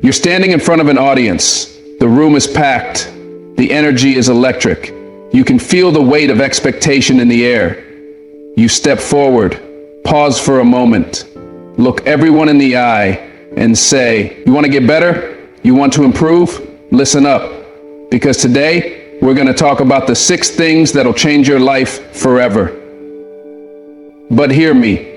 You're standing in front of an audience. The room is packed. The energy is electric. You can feel the weight of expectation in the air. You step forward, pause for a moment, look everyone in the eye, and say, "You want to get better? You want to improve? Listen up. Because today, we're going to talk about the 6 things that'll change your life forever." But hear me.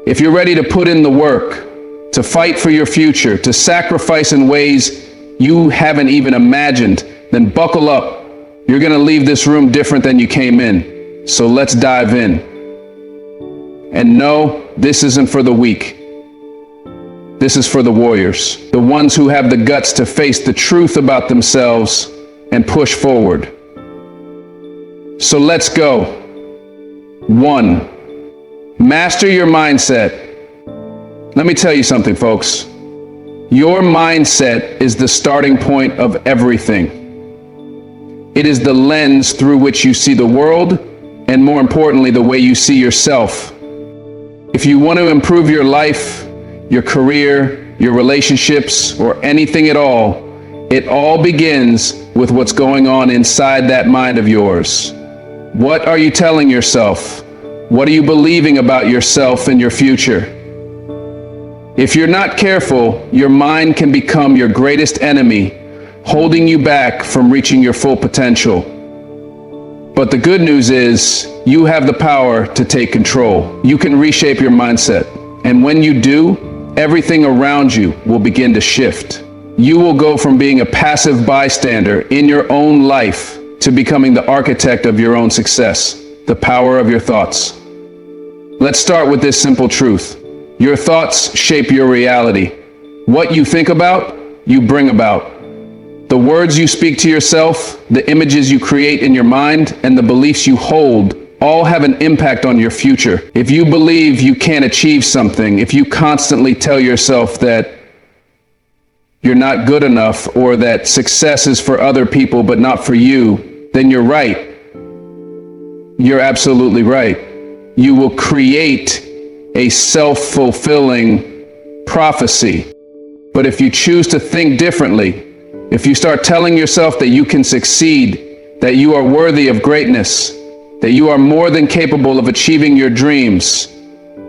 If you're ready to put in the work, to fight for your future, to sacrifice in ways you haven't even imagined, then buckle up. You're going to leave this room different than you came in. So let's dive in. And no, this isn't for the weak. This is for the warriors, the ones who have the guts to face the truth about themselves and push forward. So let's go. 1. Master your mindset. Let me tell you something, folks. Your mindset is the starting point of everything. It is the lens through which you see the world, and more importantly, the way you see yourself. If you want to improve your life, your career, your relationships, or anything at all, it all begins with what's going on inside that mind of yours. What are you telling yourself? What are you believing about yourself and your future? If you're not careful, your mind can become your greatest enemy, holding you back from reaching your full potential. But the good news is, you have the power to take control. You can reshape your mindset. And when you do, everything around you will begin to shift. You will go from being a passive bystander in your own life to becoming the architect of your own success, the power of your thoughts. Let's start with this simple truth. Your thoughts shape your reality. What you think about, you bring about. The words you speak to yourself, the images you create in your mind, and the beliefs you hold all have an impact on your future. If you believe you can't achieve something, if you constantly tell yourself that you're not good enough or that success is for other people but not for you, then you're right. You're absolutely right. You will create a self-fulfilling prophecy. But if you choose to think differently, if you start telling yourself that you can succeed, that you are worthy of greatness, that you are more than capable of achieving your dreams,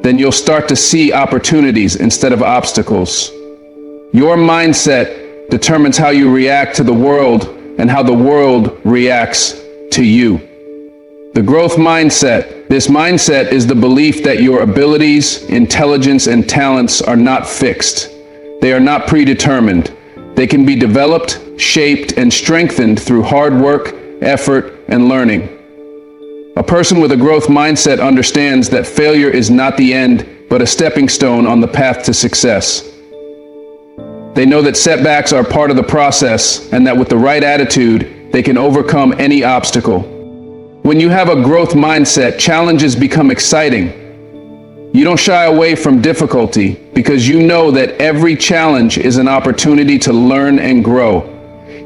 then you'll start to see opportunities instead of obstacles. Your mindset determines how you react to the world and how the world reacts to you. The growth mindset. This mindset is the belief that your abilities, intelligence, and talents are not fixed. They are not predetermined. They can be developed, shaped, and strengthened through hard work, effort, and learning. A person with a growth mindset understands that failure is not the end, but a stepping stone on the path to success. They know that setbacks are part of the process, and that with the right attitude, they can overcome any obstacle. When you have a growth mindset, challenges become exciting. You don't shy away from difficulty because you know that every challenge is an opportunity to learn and grow.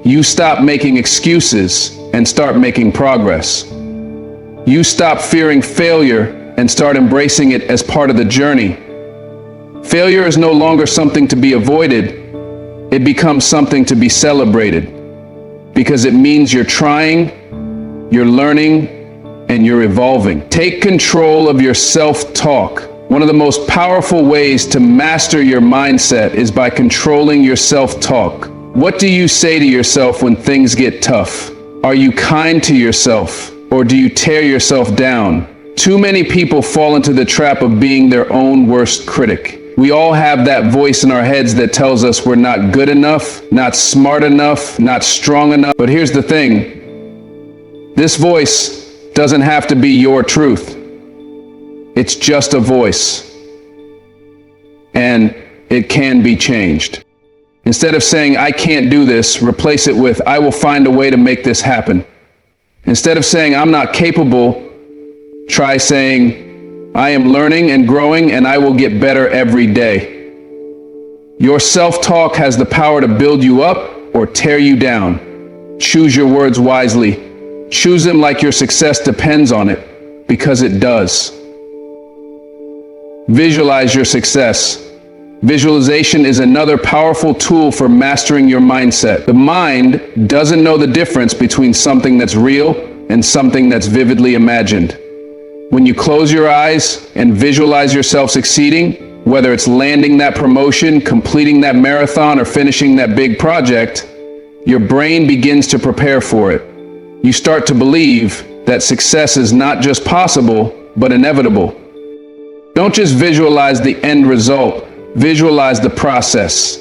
You stop making excuses and start making progress. You stop fearing failure and start embracing it as part of the journey. Failure is no longer something to be avoided. It becomes something to be celebrated because it means you're trying, you're learning, and you're evolving. Take control of your self-talk. One of the most powerful ways to master your mindset is by controlling your self-talk. What do you say to yourself when things get tough? Are you kind to yourself, or do you tear yourself down? Too many people fall into the trap of being their own worst critic. We all have that voice in our heads that tells us we're not good enough, not smart enough, not strong enough. But here's the thing. This voice doesn't have to be your truth. It's just a voice. And it can be changed. Instead of saying, "I can't do this," replace it with, "I will find a way to make this happen." Instead of saying, "I'm not capable," try saying, "I am learning and growing and I will get better every day." Your self-talk has the power to build you up or tear you down. Choose your words wisely. Choose them like your success depends on it, because it does. Visualize your success. Visualization is another powerful tool for mastering your mindset. The mind doesn't know the difference between something that's real and something that's vividly imagined. When you close your eyes and visualize yourself succeeding, whether it's landing that promotion, completing that marathon, or finishing that big project, your brain begins to prepare for it. You start to believe that success is not just possible, but inevitable. Don't just visualize the end result, visualize the process.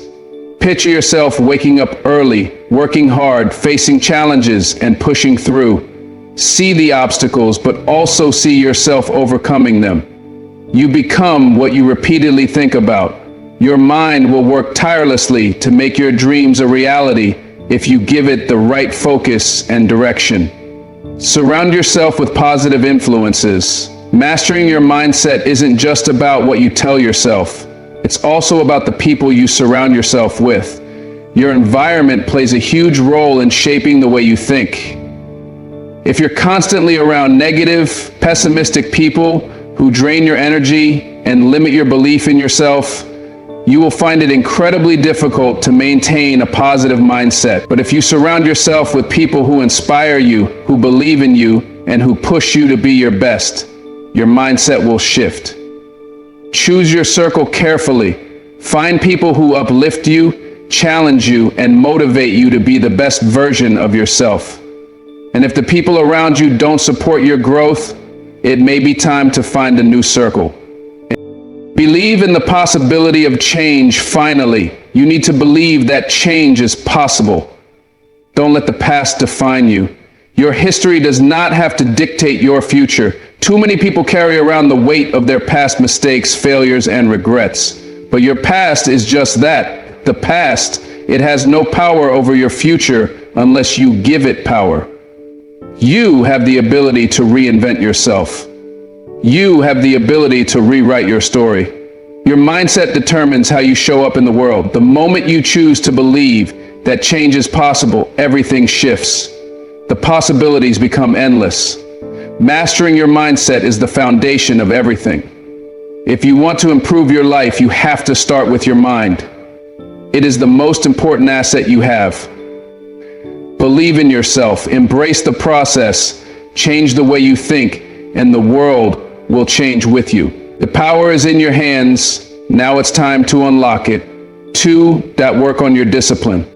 Picture yourself waking up early, working hard, facing challenges, and pushing through. See the obstacles, but also see yourself overcoming them. You become what you repeatedly think about. Your mind will work tirelessly to make your dreams a reality if you give it the right focus and direction. Surround yourself with positive influences. Mastering your mindset isn't just about what you tell yourself. It's also about the people you surround yourself with. Your environment plays a huge role in shaping the way you think. If you're constantly around negative, pessimistic people who drain your energy and limit your belief in yourself, you will find it incredibly difficult to maintain a positive mindset. But if you surround yourself with people who inspire you, who believe in you, and who push you to be your best, your mindset will shift. Choose your circle carefully. Find people who uplift you, challenge you, and motivate you to be the best version of yourself. And if the people around you don't support your growth, it may be time to find a new circle. Believe in the possibility of change. Finally, you need to believe that change is possible. Don't let the past define you. Your history does not have to dictate your future. Too many people carry around the weight of their past mistakes, failures, and regrets. But your past is just that, the past. It has no power over your future unless you give it power. You have the ability to reinvent yourself. You have the ability to rewrite your story. Your mindset determines how you show up in the world. The moment you choose to believe that change is possible, everything shifts. The possibilities become endless. Mastering your mindset is the foundation of everything. If you want to improve your life, you have to start with your mind. It is the most important asset you have. Believe in yourself, embrace the process, change the way you think, and the world will change with you. The power is in your hands. Now it's time to unlock it. 2, that work on your discipline.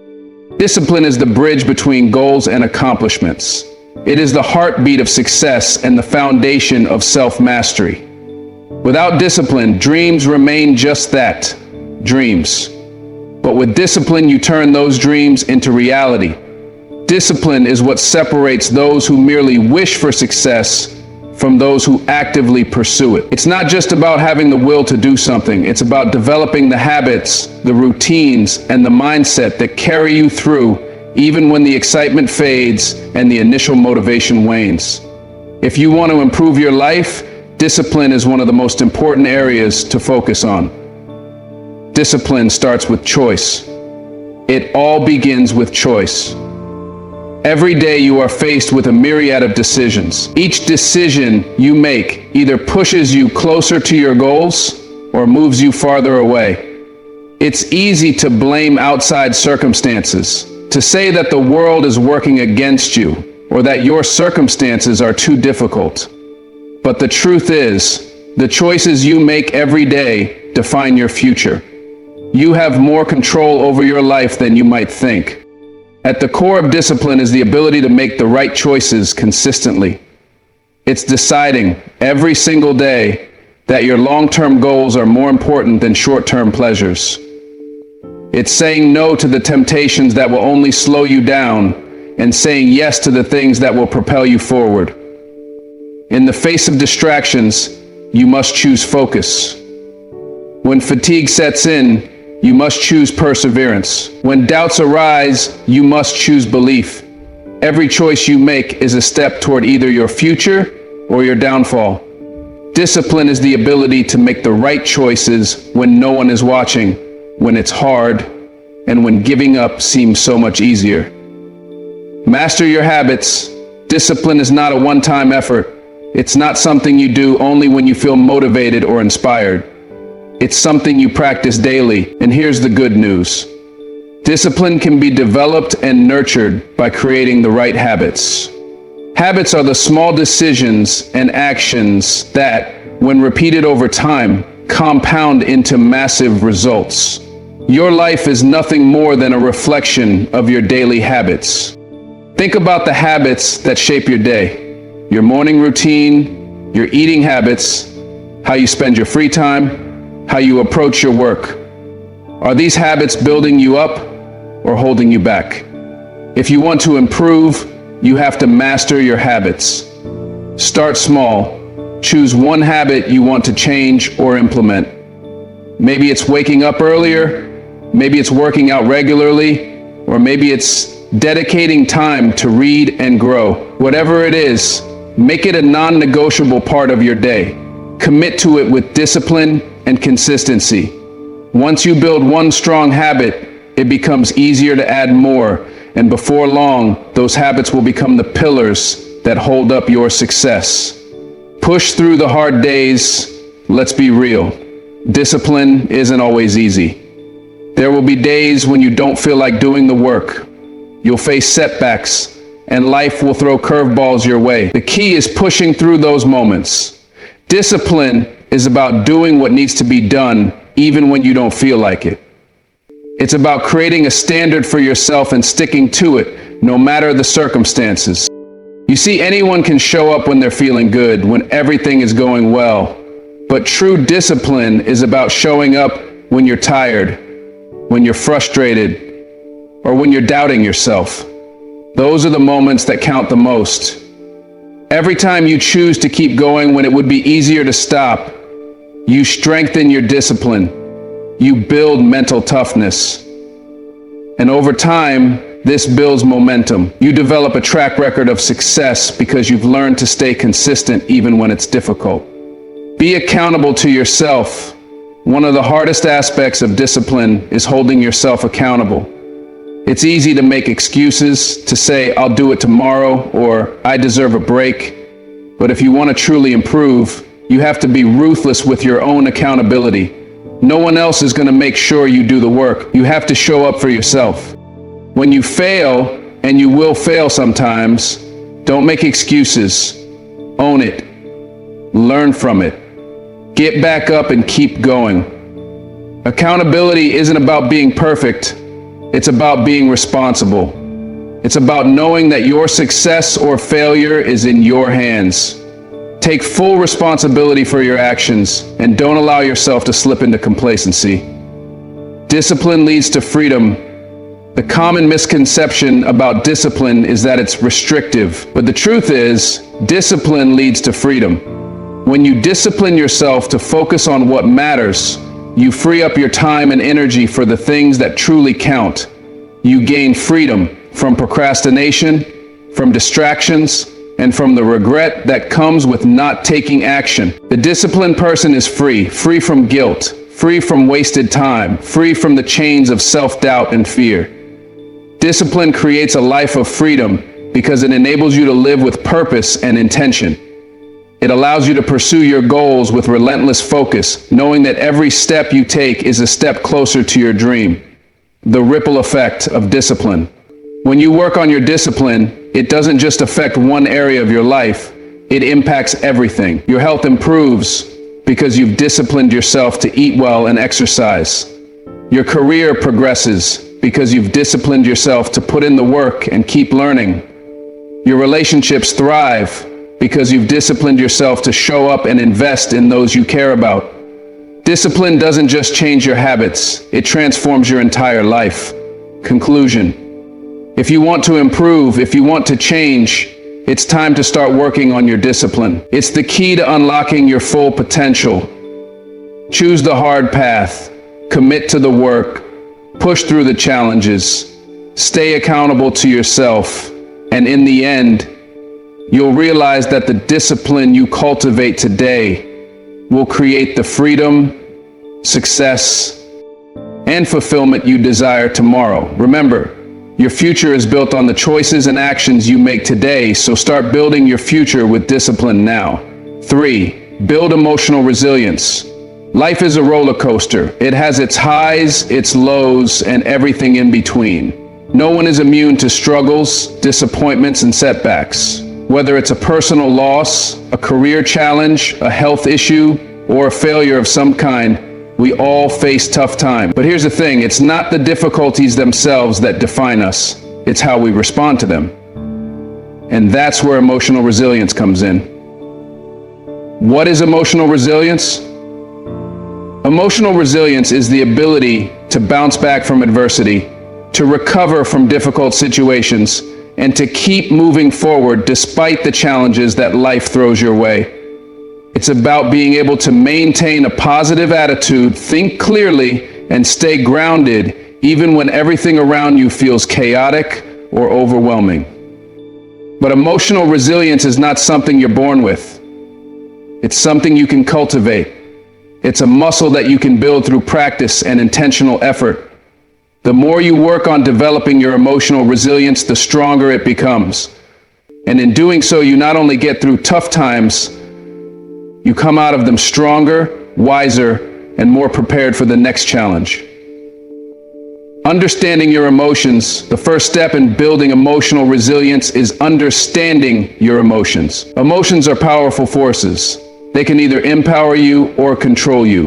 Discipline is the bridge between goals and accomplishments. It is the heartbeat of success and the foundation of self-mastery. Without discipline, dreams remain just that, dreams. But with discipline, you turn those dreams into reality. Discipline is what separates those who merely wish for success from those who actively pursue it. It's not just about having the will to do something. It's about developing the habits, the routines, and the mindset that carry you through even when the excitement fades and the initial motivation wanes. If you want to improve your life, discipline is one of the most important areas to focus on. Discipline starts with choice. It all begins with choice. Every day you are faced with a myriad of decisions. Each decision you make either pushes you closer to your goals or moves you farther away. It's easy to blame outside circumstances, to say that the world is working against you or that your circumstances are too difficult. But the truth is, the choices you make every day define your future. You have more control over your life than you might think. At the core of discipline is the ability to make the right choices consistently. It's deciding every single day that your long-term goals are more important than short-term pleasures. It's saying no to the temptations that will only slow you down and saying yes to the things that will propel you forward. In the face of distractions, you must choose focus. When fatigue sets in, you must choose perseverance. When doubts arise, you must choose belief. Every choice you make is a step toward either your future or your downfall. Discipline is the ability to make the right choices when no one is watching, when it's hard, and when giving up seems so much easier. Master your habits. Discipline is not a one-time effort. It's not something you do only when you feel motivated or inspired. It's something you practice daily, and here's the good news. Discipline can be developed and nurtured by creating the right habits. Habits are the small decisions and actions that, when repeated over time, compound into massive results. Your life is nothing more than a reflection of your daily habits. Think about the habits that shape your day, your morning routine, your eating habits, how you spend your free time, how you approach your work. Are these habits building you up or holding you back? If you want to improve, you have to master your habits. Start small. Choose one habit you want to change or implement. Maybe it's waking up earlier, maybe it's working out regularly, or maybe it's dedicating time to read and grow. Whatever it is, make it a non-negotiable part of your day. Commit to it with discipline and consistency. Once you build one strong habit, it becomes easier to add more, and before long, those habits will become the pillars that hold up your success. Push through the hard days. Let's be real. Discipline isn't always easy. There will be days when you don't feel like doing the work. You'll face setbacks, and life will throw curveballs your way. The key is pushing through those moments. Discipline is about doing what needs to be done, even when you don't feel like it. It's about creating a standard for yourself and sticking to it, no matter the circumstances. You see, anyone can show up when they're feeling good, when everything is going well. But true discipline is about showing up when you're tired, when you're frustrated, or when you're doubting yourself. Those are the moments that count the most. Every time you choose to keep going when it would be easier to stop, you strengthen your discipline. You build mental toughness. And over time, this builds momentum. You develop a track record of success because you've learned to stay consistent even when it's difficult. Be accountable to yourself. One of the hardest aspects of discipline is holding yourself accountable. It's easy to make excuses, to say, I'll do it tomorrow, or I deserve a break. But if you want to truly improve, you have to be ruthless with your own accountability. No one else is going to make sure you do the work. You have to show up for yourself. When you fail, and you will fail sometimes, don't make excuses. Own it. Learn from it. Get back up and keep going. Accountability isn't about being perfect. It's about being responsible. It's about knowing that your success or failure is in your hands. Take full responsibility for your actions and don't allow yourself to slip into complacency. Discipline leads to freedom. The common misconception about discipline is that it's restrictive, but the truth is, discipline leads to freedom. When you discipline yourself to focus on what matters, you free up your time and energy for the things that truly count. You gain freedom from procrastination, from distractions, and from the regret that comes with not taking action. The disciplined person is free from guilt, free from wasted time, free from the chains of self-doubt and fear. Discipline creates a life of freedom because it enables you to live with purpose and intention. It allows you to pursue your goals with relentless focus, knowing that every step you take is a step closer to your dream. The ripple effect of discipline. When you work on your discipline, it doesn't just affect one area of your life, it impacts everything. Your health improves because you've disciplined yourself to eat well and exercise. Your career progresses because you've disciplined yourself to put in the work and keep learning. Your relationships thrive because you've disciplined yourself to show up and invest in those you care about. Discipline doesn't just change your habits, it transforms your entire life. Conclusion. If you want to improve, if you want to change, it's time to start working on your discipline. It's the key to unlocking your full potential. Choose the hard path, commit to the work, push through the challenges, stay accountable to yourself, and in the end, you'll realize that the discipline you cultivate today will create the freedom, success, and fulfillment you desire tomorrow. Remember, your future is built on the choices and actions you make today, so start building your future with discipline now. 3. Build emotional resilience. Life is a roller coaster. It has its highs, its lows, and everything in between. No one is immune to struggles, disappointments, and setbacks. Whether it's a personal loss, a career challenge, a health issue, or a failure of some kind, we all face tough times. But here's the thing, it's not the difficulties themselves that define us. It's how we respond to them. And that's where emotional resilience comes in. What is emotional resilience? Emotional resilience is the ability to bounce back from adversity, to recover from difficult situations, and to keep moving forward despite the challenges that life throws your way. It's about being able to maintain a positive attitude, think clearly, and stay grounded even when everything around you feels chaotic or overwhelming. But emotional resilience is not something you're born with. It's something you can cultivate. It's a muscle that you can build through practice and intentional effort. The more you work on developing your emotional resilience, the stronger it becomes. And in doing so, you not only get through tough times, you come out of them stronger, wiser, and more prepared for the next challenge. Understanding your emotions, the first step in building emotional resilience is understanding your emotions. Emotions are powerful forces. They can either empower you or control you.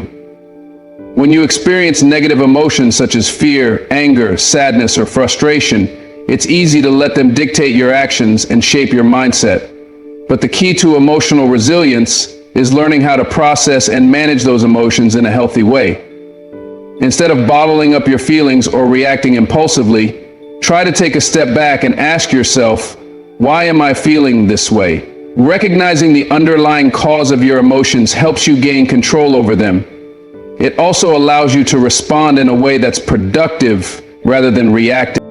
When you experience negative emotions such as fear, anger, sadness, or frustration, it's easy to let them dictate your actions and shape your mindset. But the key to emotional resilience is learning how to process and manage those emotions in a healthy way. Instead of bottling up your feelings or reacting impulsively, try to take a step back and ask yourself, why am I feeling this way? Recognizing the underlying cause of your emotions helps you gain control over them. It also allows you to respond in a way that's productive rather than reactive.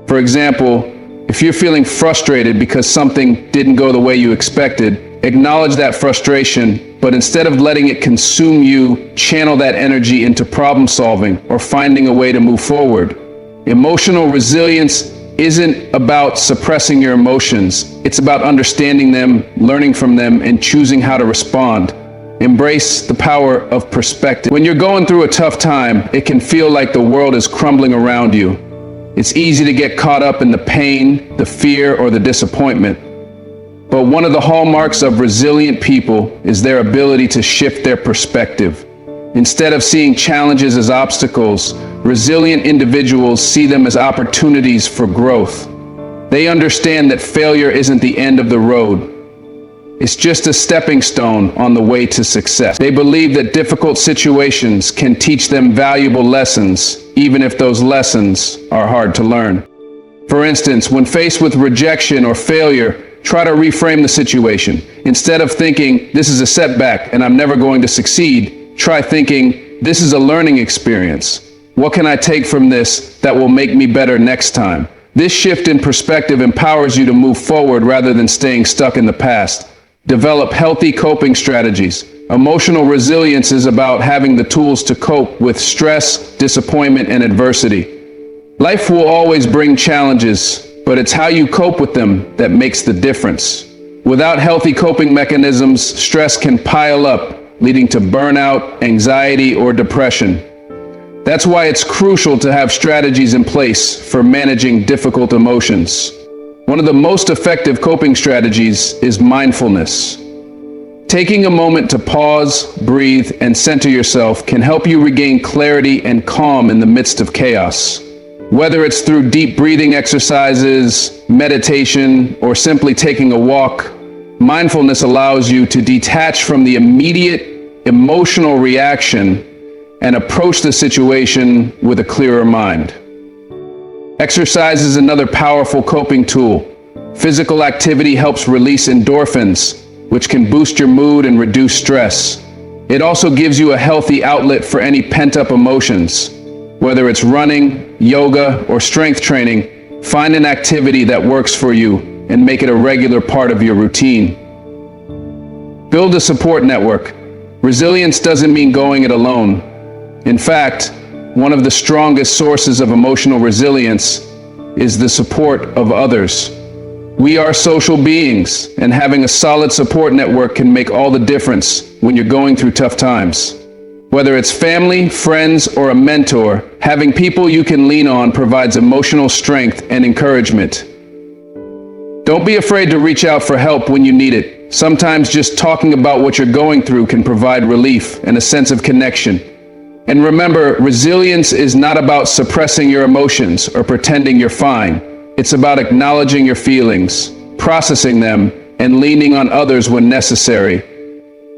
For example, if you're feeling frustrated because something didn't go the way you expected, acknowledge that frustration, but instead of letting it consume you, channel that energy into problem solving or finding a way to move forward. Emotional resilience isn't about suppressing your emotions. It's about understanding them, learning from them, and choosing how to respond. Embrace the power of perspective. When you're going through a tough time, it can feel like the world is crumbling around you. It's easy to get caught up in the pain, the fear, or the disappointment. But one of the hallmarks of resilient people is their ability to shift their perspective. Instead of seeing challenges as obstacles, resilient individuals see them as opportunities for growth. They understand that failure isn't the end of the road. It's just a stepping stone on the way to success. They believe that difficult situations can teach them valuable lessons, even if those lessons are hard to learn. For instance, when faced with rejection or failure, try to reframe the situation. Instead of thinking, this is a setback and I'm never going to succeed, try thinking, this is a learning experience. What can I take from this that will make me better next time? This shift in perspective empowers you to move forward rather than staying stuck in the past. Develop healthy coping strategies. Emotional resilience is about having the tools to cope with stress, disappointment, and adversity. Life will always bring challenges, but it's how you cope with them that makes the difference. Without healthy coping mechanisms, stress can pile up, leading to burnout, anxiety, or depression. That's why it's crucial to have strategies in place for managing difficult emotions. One of the most effective coping strategies is mindfulness. Taking a moment to pause, breathe, and center yourself can help you regain clarity and calm in the midst of chaos. Whether it's through deep breathing exercises, meditation, or simply taking a walk, mindfulness allows you to detach from the immediate emotional reaction and approach the situation with a clearer mind. Exercise is another powerful coping tool. Physical activity helps release endorphins, which can boost your mood and reduce stress. It also gives you a healthy outlet for any pent-up emotions. Whether it's running, yoga, or strength training, find an activity that works for you and make it a regular part of your routine. Build a support network. Resilience doesn't mean going it alone. In fact, one of the strongest sources of emotional resilience is the support of others. We are social beings, and having a solid support network can make all the difference when you're going through tough times. Whether it's family, friends, or a mentor, having people you can lean on provides emotional strength and encouragement. Don't be afraid to reach out for help when you need it. Sometimes just talking about what you're going through can provide relief and a sense of connection. And remember, resilience is not about suppressing your emotions or pretending you're fine. It's about acknowledging your feelings, processing them, and leaning on others when necessary.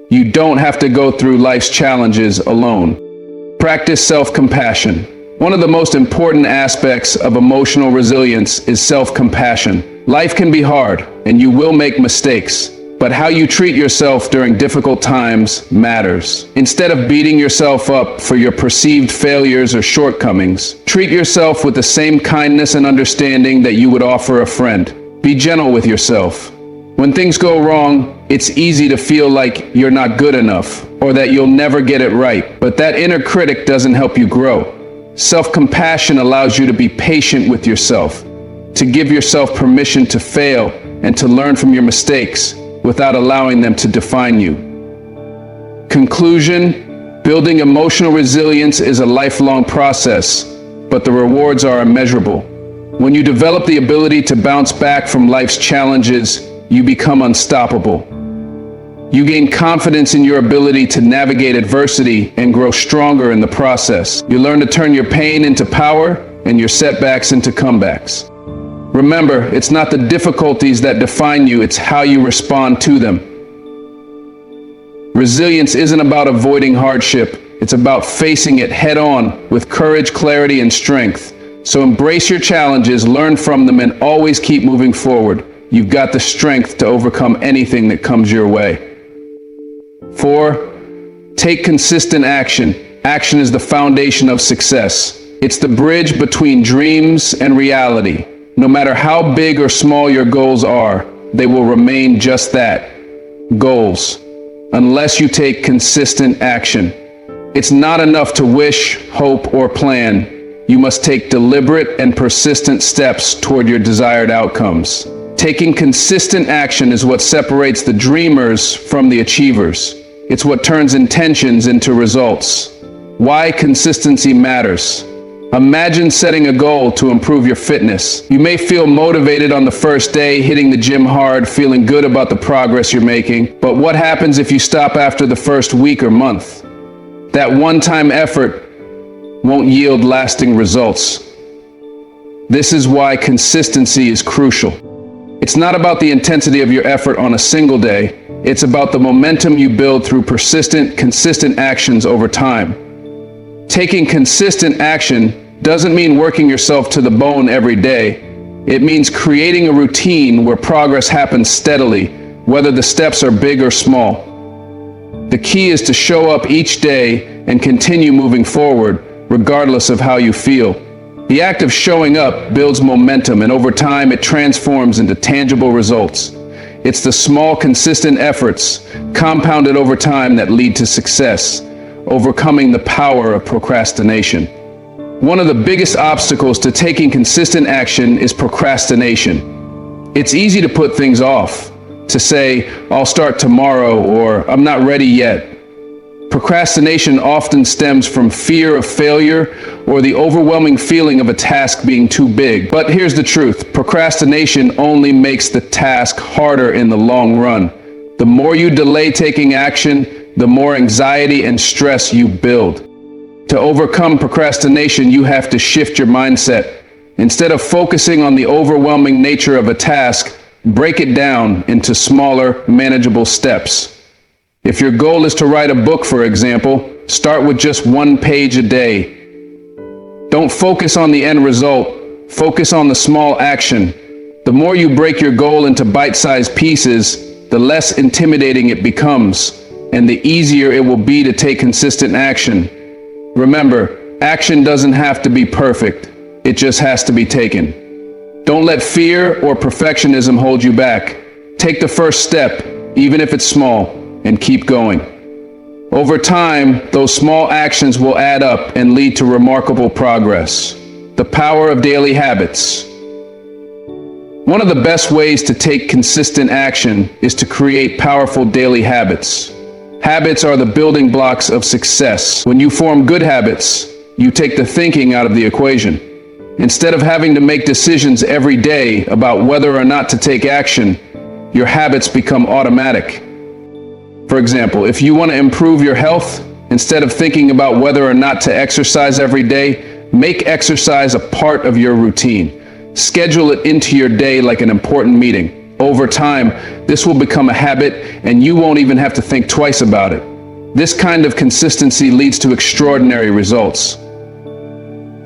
You don't have to go through life's challenges alone. Practice self-compassion. One of the most important aspects of emotional resilience is self-compassion. Life can be hard, and you will make mistakes, but how you treat yourself during difficult times matters. Instead of beating yourself up for your perceived failures or shortcomings, treat yourself with the same kindness and understanding that you would offer a friend. Be gentle with yourself. When things go wrong, it's easy to feel like you're not good enough or that you'll never get it right, but that inner critic doesn't help you grow. Self-compassion allows you to be patient with yourself, to give yourself permission to fail and to learn from your mistakes without allowing them to define you. Conclusion: building emotional resilience is a lifelong process, but the rewards are immeasurable. When you develop the ability to bounce back from life's challenges, you become unstoppable. You gain confidence in your ability to navigate adversity and grow stronger in the process. You learn to turn your pain into power and your setbacks into comebacks. Remember, it's not the difficulties that define you, it's how you respond to them. Resilience isn't about avoiding hardship, it's about facing it head on with courage, clarity, and strength. So embrace your challenges, learn from them, and always keep moving forward. You've got the strength to overcome anything that comes your way. 4. Take consistent action. Action is the foundation of success. It's the bridge between dreams and reality. No matter how big or small your goals are, they will remain just that, goals, unless you take consistent action. It's not enough to wish, hope, or plan. You must take deliberate and persistent steps toward your desired outcomes. Taking consistent action is what separates the dreamers from the achievers. It's what turns intentions into results. Why consistency matters. Imagine setting a goal to improve your fitness. You may feel motivated on the first day, hitting the gym hard, feeling good about the progress you're making. But what happens if you stop after the first week or month? That one-time effort won't yield lasting results. This is why consistency is crucial. It's not about the intensity of your effort on a single day. It's about the momentum you build through persistent, consistent actions over time. Taking consistent action doesn't mean working yourself to the bone every day. It means creating a routine where progress happens steadily, whether the steps are big or small. The key is to show up each day and continue moving forward, regardless of how you feel. The act of showing up builds momentum, and over time it transforms into tangible results. It's the small, consistent efforts, compounded over time, that lead to success, overcoming the power of procrastination. One of the biggest obstacles to taking consistent action is procrastination. It's easy to put things off, to say, "I'll start tomorrow," or "I'm not ready yet." Procrastination often stems from fear of failure or the overwhelming feeling of a task being too big. But here's the truth: procrastination only makes the task harder in the long run. The more you delay taking action, the more anxiety and stress you build. To overcome procrastination, you have to shift your mindset. Instead of focusing on the overwhelming nature of a task, break it down into smaller, manageable steps. If your goal is to write a book, for example, start with just 1 page a day. Don't focus on the end result, focus on the small action. The more you break your goal into bite-sized pieces, the less intimidating it becomes, and the easier it will be to take consistent action. Remember, action doesn't have to be perfect, it just has to be taken. Don't let fear or perfectionism hold you back. Take the first step, even if it's small, and keep going. Over time, those small actions will add up and lead to remarkable progress. The power of daily habits. One of the best ways to take consistent action is to create powerful daily habits. Habits are the building blocks of success. When you form good habits, you take the thinking out of the equation. Instead of having to make decisions every day about whether or not to take action, your habits become automatic. For example, if you want to improve your health, instead of thinking about whether or not to exercise every day, make exercise a part of your routine. Schedule it into your day like an important meeting. Over time, this will become a habit and you won't even have to think twice about it. This kind of consistency leads to extraordinary results.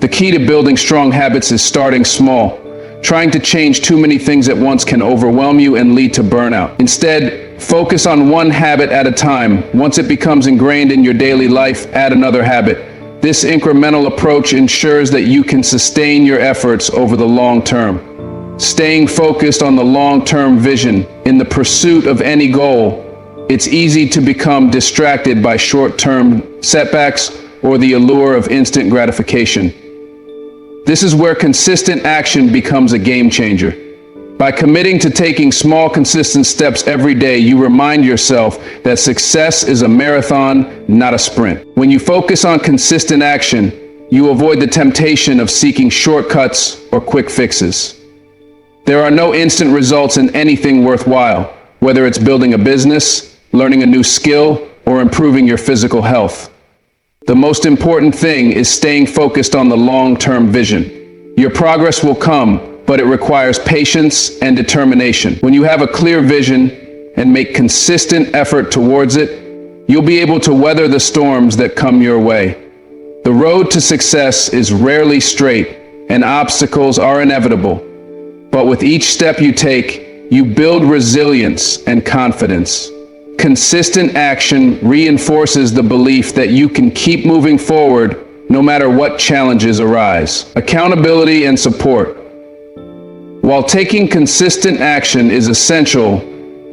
The key to building strong habits is starting small. Trying to change too many things at once can overwhelm you and lead to burnout. Instead, focus on one habit at a time. Once it becomes ingrained in your daily life, add another habit. This incremental approach ensures that you can sustain your efforts over the long term. Staying focused on the long-term vision in the pursuit of any goal, it's easy to become distracted by short-term setbacks or the allure of instant gratification. This is where consistent action becomes a game changer. By committing to taking small, consistent steps every day, you remind yourself that success is a marathon, not a sprint. When you focus on consistent action, you avoid the temptation of seeking shortcuts or quick fixes. There are no instant results in anything worthwhile, whether it's building a business, learning a new skill, or improving your physical health. The most important thing is staying focused on the long-term vision. Your progress will come, but it requires patience and determination. When you have a clear vision and make consistent effort towards it, you'll be able to weather the storms that come your way. The road to success is rarely straight, and obstacles are inevitable. But with each step you take, you build resilience and confidence. Consistent action reinforces the belief that you can keep moving forward no matter what challenges arise. Accountability and support. While taking consistent action is essential,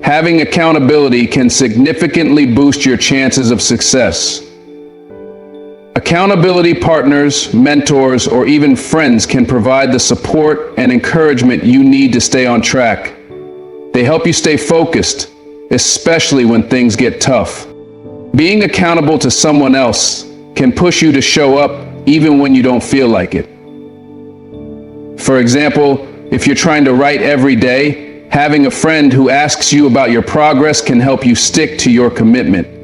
having accountability can significantly boost your chances of success. Accountability partners, mentors, or even friends can provide the support and encouragement you need to stay on track. They help you stay focused, especially when things get tough. Being accountable to someone else can push you to show up even when you don't feel like it. For example, if you're trying to write every day, having a friend who asks you about your progress can help you stick to your commitment.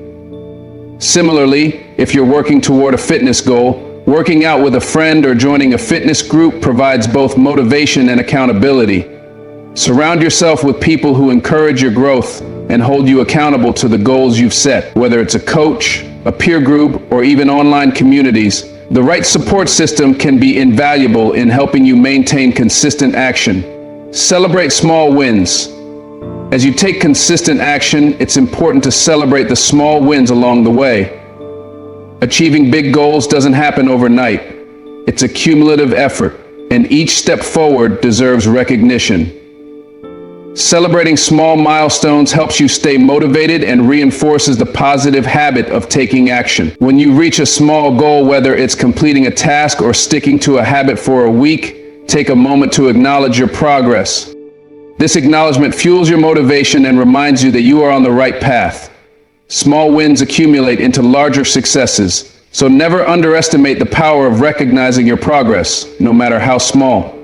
Similarly, if you're working toward a fitness goal, working out with a friend or joining a fitness group provides both motivation and accountability. Surround yourself with people who encourage your growth and hold you accountable to the goals you've set. Whether it's a coach, a peer group, or even online communities, the right support system can be invaluable in helping you maintain consistent action. Celebrate small wins. As you take consistent action, it's important to celebrate the small wins along the way. Achieving big goals doesn't happen overnight. It's a cumulative effort, and each step forward deserves recognition. Celebrating small milestones helps you stay motivated and reinforces the positive habit of taking action. When you reach a small goal, whether it's completing a task or sticking to a habit for a week, take a moment to acknowledge your progress. This acknowledgement fuels your motivation and reminds you that you are on the right path. Small wins accumulate into larger successes, so never underestimate the power of recognizing your progress, no matter how small.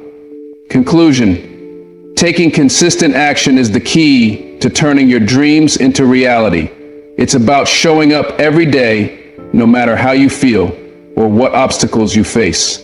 Conclusion. Taking consistent action is the key to turning your dreams into reality. It's about showing up every day, no matter how you feel or what obstacles you face.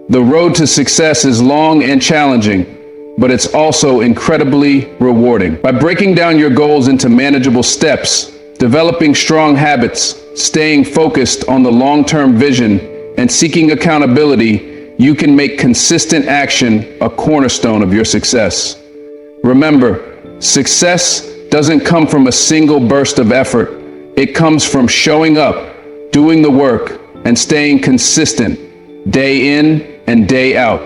The road to success is long and challenging, but it's also incredibly rewarding. By breaking down your goals into manageable steps, developing strong habits, staying focused on the long-term vision, and seeking accountability, you can make consistent action a cornerstone of your success. Remember, success doesn't come from a single burst of effort. It comes from showing up, doing the work, and staying consistent, day in and day out.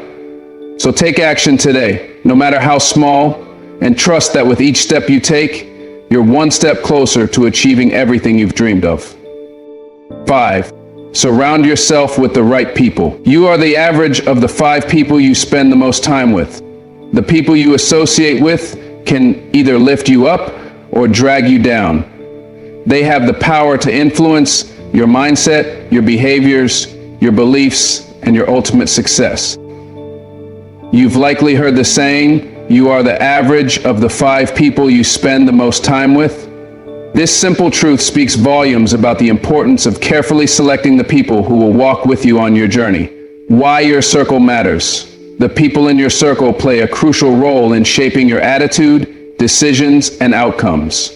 So take action today, no matter how small, and trust that with each step you take, you're one step closer to achieving everything you've dreamed of. 5. Surround yourself with the right people. You are the average of the 5 people you spend the most time with. The people you associate with can either lift you up or drag you down. They have the power to influence your mindset, your behaviors, your beliefs, and your ultimate success. You've likely heard the saying, you are the average of the 5 people you spend the most time with. This simple truth speaks volumes about the importance of carefully selecting the people who will walk with you on your journey. Why your circle matters. The people in your circle play a crucial role in shaping your attitude, decisions, and outcomes.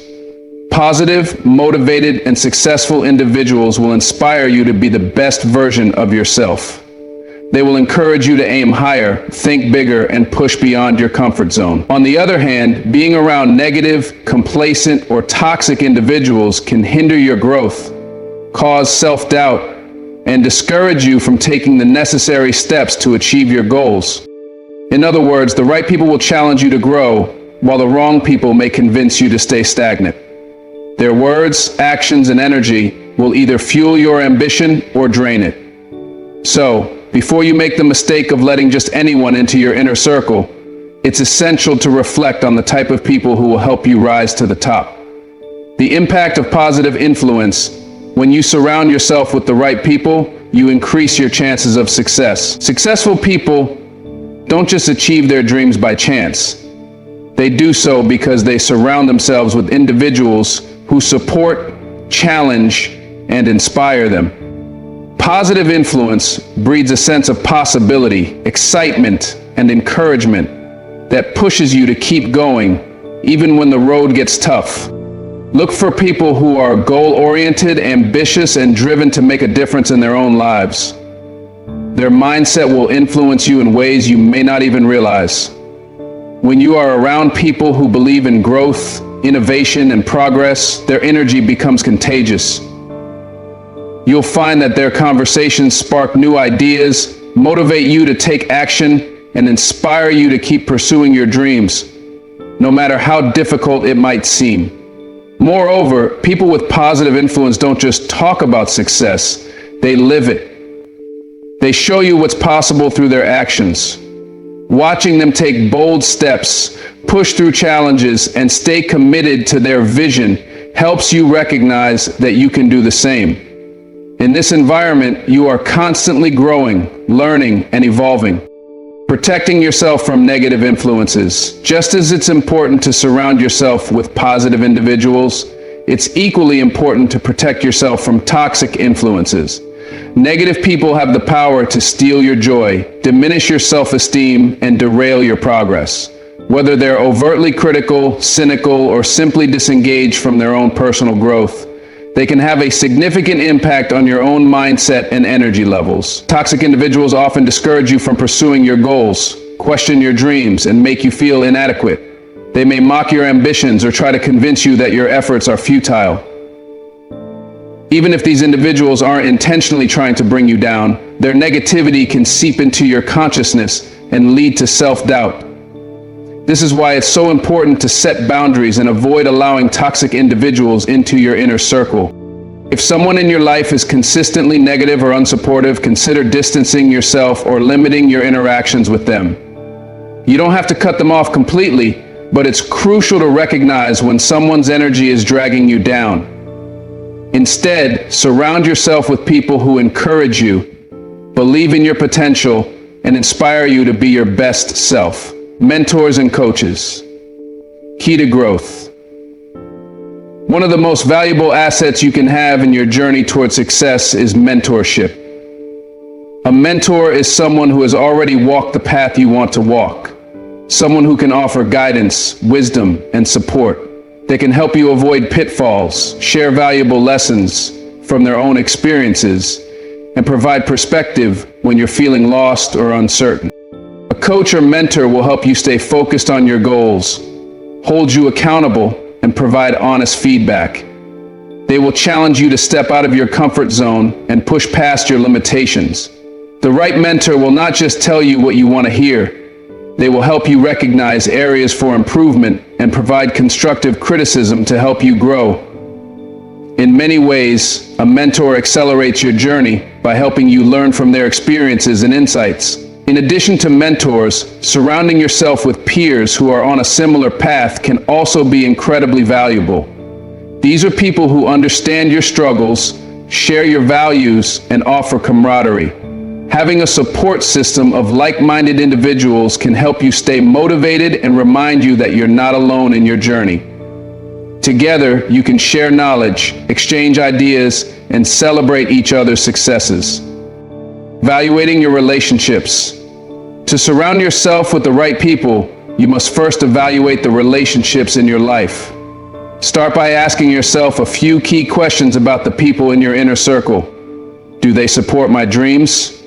Positive, motivated, and successful individuals will inspire you to be the best version of yourself. They will encourage you to aim higher, think bigger, and push beyond your comfort zone. On the other hand, being around negative, complacent, or toxic individuals can hinder your growth, cause self-doubt, and discourage you from taking the necessary steps to achieve your goals. In other words, the right people will challenge you to grow, while the wrong people may convince you to stay stagnant. Their words, actions, and energy will either fuel your ambition or drain it. So, before you make the mistake of letting just anyone into your inner circle, it's essential to reflect on the type of people who will help you rise to the top. The impact of positive influence. When you surround yourself with the right people, you increase your chances of success. Successful people don't just achieve their dreams by chance. They do so because they surround themselves with individuals who support, challenge, and inspire them. Positive influence breeds a sense of possibility, excitement, and encouragement that pushes you to keep going, even when the road gets tough. Look for people who are goal-oriented, ambitious, and driven to make a difference in their own lives. Their mindset will influence you in ways you may not even realize. When you are around people who believe in growth, innovation, and progress, their energy becomes contagious. You'll find that their conversations spark new ideas, motivate you to take action, and inspire you to keep pursuing your dreams, no matter how difficult it might seem. Moreover, people with positive influence don't just talk about success, they live it. They show you what's possible through their actions. Watching them take bold steps, push through challenges, and stay committed to their vision helps you recognize that you can do the same. In this environment, you are constantly growing, learning, and evolving. Protecting yourself from negative influences. Just as it's important to surround yourself with positive individuals, it's equally important to protect yourself from toxic influences. Negative people have the power to steal your joy, diminish your self-esteem, and derail your progress. Whether they're overtly critical, cynical, or simply disengaged from their own personal growth, they can have a significant impact on your own mindset and energy levels. Toxic individuals often discourage you from pursuing your goals, question your dreams, and make you feel inadequate. They may mock your ambitions or try to convince you that your efforts are futile. Even if these individuals aren't intentionally trying to bring you down, their negativity can seep into your consciousness and lead to self-doubt. This is why it's so important to set boundaries and avoid allowing toxic individuals into your inner circle. If someone in your life is consistently negative or unsupportive, consider distancing yourself or limiting your interactions with them. You don't have to cut them off completely, but it's crucial to recognize when someone's energy is dragging you down. Instead, surround yourself with people who encourage you, believe in your potential, and inspire you to be your best self. Mentors and coaches. Key to growth. One of the most valuable assets you can have in your journey toward success is mentorship. A mentor is someone who has already walked the path you want to walk. Someone who can offer guidance, wisdom, and support. They can help you avoid pitfalls, share valuable lessons from their own experiences, and provide perspective when you're feeling lost or uncertain. A coach or mentor will help you stay focused on your goals, hold you accountable, and provide honest feedback. They will challenge you to step out of your comfort zone and push past your limitations. The right mentor will not just tell you what you want to hear. They will help you recognize areas for improvement and provide constructive criticism to help you grow. In many ways, a mentor accelerates your journey by helping you learn from their experiences and insights. In addition to mentors, surrounding yourself with peers who are on a similar path can also be incredibly valuable. These are people who understand your struggles, share your values, and offer camaraderie. Having a support system of like-minded individuals can help you stay motivated and remind you that you're not alone in your journey. Together, you can share knowledge, exchange ideas, and celebrate each other's successes. Evaluating your relationships. To surround yourself with the right people, you must first evaluate the relationships in your life. Start by asking yourself a few key questions about the people in your inner circle. Do they support my dreams?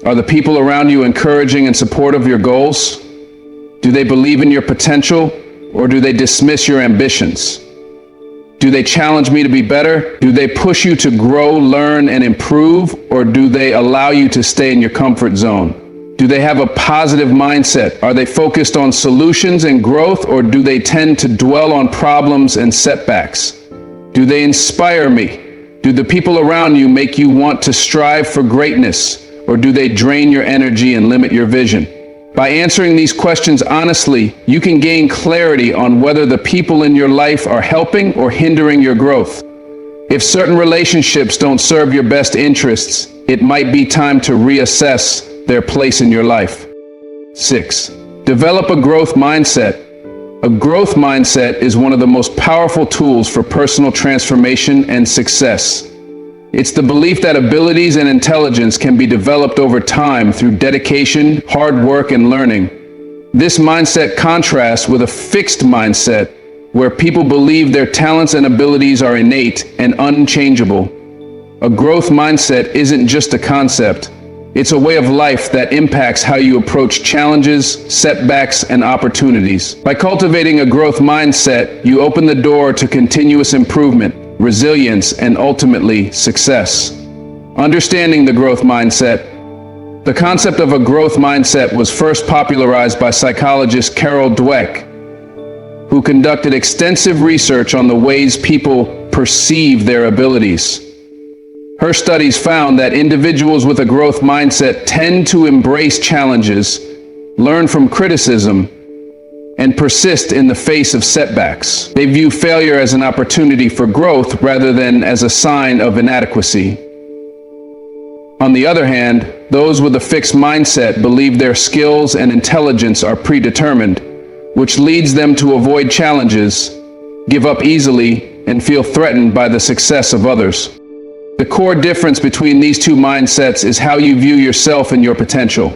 Are the people around you encouraging and supportive of your goals? Do they believe in your potential, or do they dismiss your ambitions? Do they challenge me to be better? Do they push you to grow, learn, and improve, or do they allow you to stay in your comfort zone? Do they have a positive mindset? Are they focused on solutions and growth, or do they tend to dwell on problems and setbacks? Do they inspire me? Do the people around you make you want to strive for greatness, or do they drain your energy and limit your vision? By answering these questions honestly, you can gain clarity on whether the people in your life are helping or hindering your growth. If certain relationships don't serve your best interests, it might be time to reassess their place in your life. 6. Develop a growth mindset. A growth mindset is one of the most powerful tools for personal transformation and success. It's the belief that abilities and intelligence can be developed over time through dedication, hard work, and learning. This mindset contrasts with a fixed mindset where people believe their talents and abilities are innate and unchangeable. A growth mindset isn't just a concept. It's a way of life that impacts how you approach challenges, setbacks, and opportunities. By cultivating a growth mindset, you open the door to continuous improvement, resilience, and ultimately success. Understanding the growth mindset. The concept of a growth mindset was first popularized by psychologist Carol Dweck, who conducted extensive research on the ways people perceive their abilities. Her studies found that individuals with a growth mindset tend to embrace challenges, learn from criticism, and persist in the face of setbacks. They view failure as an opportunity for growth rather than as a sign of inadequacy. On the other hand, those with a fixed mindset believe their skills and intelligence are predetermined, which leads them to avoid challenges, give up easily, and feel threatened by the success of others. The core difference between these two mindsets is how you view yourself and your potential.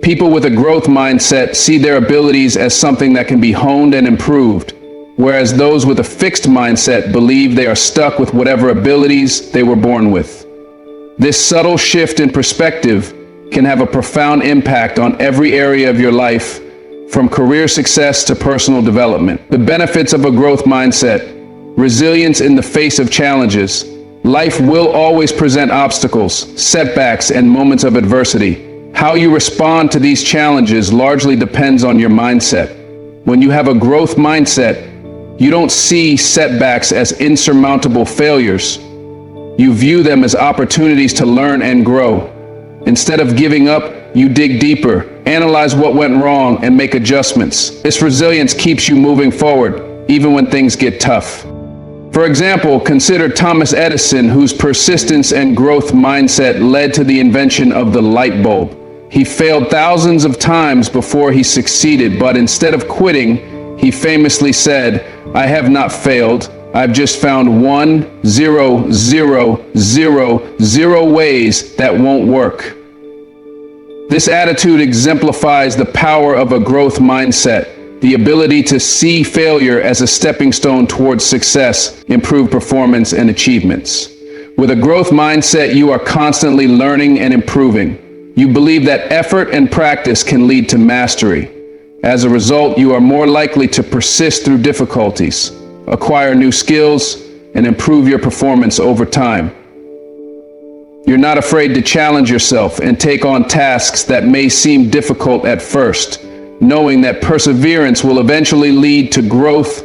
People with a growth mindset see their abilities as something that can be honed and improved, whereas those with a fixed mindset believe they are stuck with whatever abilities they were born with. This subtle shift in perspective can have a profound impact on every area of your life, from career success to personal development. The benefits of a growth mindset: resilience in the face of challenges. Life will always present obstacles, setbacks, and moments of adversity. How you respond to these challenges largely depends on your mindset. When you have a growth mindset, you don't see setbacks as insurmountable failures. You view them as opportunities to learn and grow. Instead of giving up, you dig deeper, analyze what went wrong, and make adjustments. This resilience keeps you moving forward, even when things get tough. For example, consider Thomas Edison, whose persistence and growth mindset led to the invention of the light bulb. He failed thousands of times before he succeeded, but instead of quitting, he famously said, "I have not failed. I've just found 1,0,0,0,0 ways that won't work." This attitude exemplifies the power of a growth mindset. The ability to see failure as a stepping stone towards success, improved performance, and achievements. With a growth mindset, you are constantly learning and improving. You believe that effort and practice can lead to mastery. As a result, you are more likely to persist through difficulties, acquire new skills, and improve your performance over time. You're not afraid to challenge yourself and take on tasks that may seem difficult at first, knowing that perseverance will eventually lead to growth